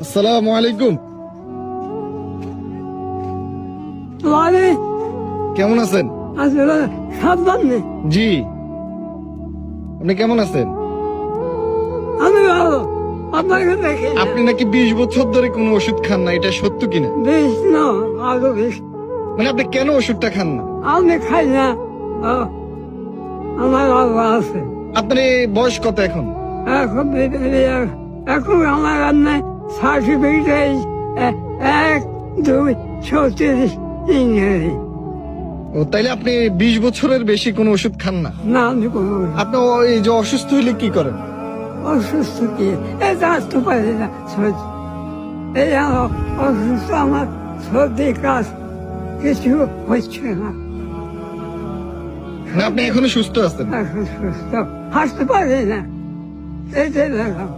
আসসালামু আলাইকুম। কেমন আছেন? সাবধানে জি, আপনি কেমন আছেন? আমি ভালো। আপনাকে দেখি আপনি নাকি 20 বছর ধরে কোনো ওষুধ খান না, এটা সত্য কিনা? বেশ না আরো বেশ মানে আপনি কেন ওষুধটা খান না? আমি খাই না। আমার আল্লাহ আছে। আপনার এই বয়স কত এখন? এখন এখন আমার রান্নায় সার্টিফিকেট 1, 2, 36 ইংরেজি। ও তাইলে আপনি 20 বছরের বেশি কোনো ওষুধ খান না? না আমি কোনো আপনি এই যে অসুস্থ হইলে কি করেন? অসুস্থ কি এই আসতে পারি না এই অসুস্থ আমার সর্দি কাজ কিছু হচ্ছে না। না আপনি এখনো সুস্থ আছেন? এখন সুস্থ হাসতে পারি না এইটাই দেখলাম।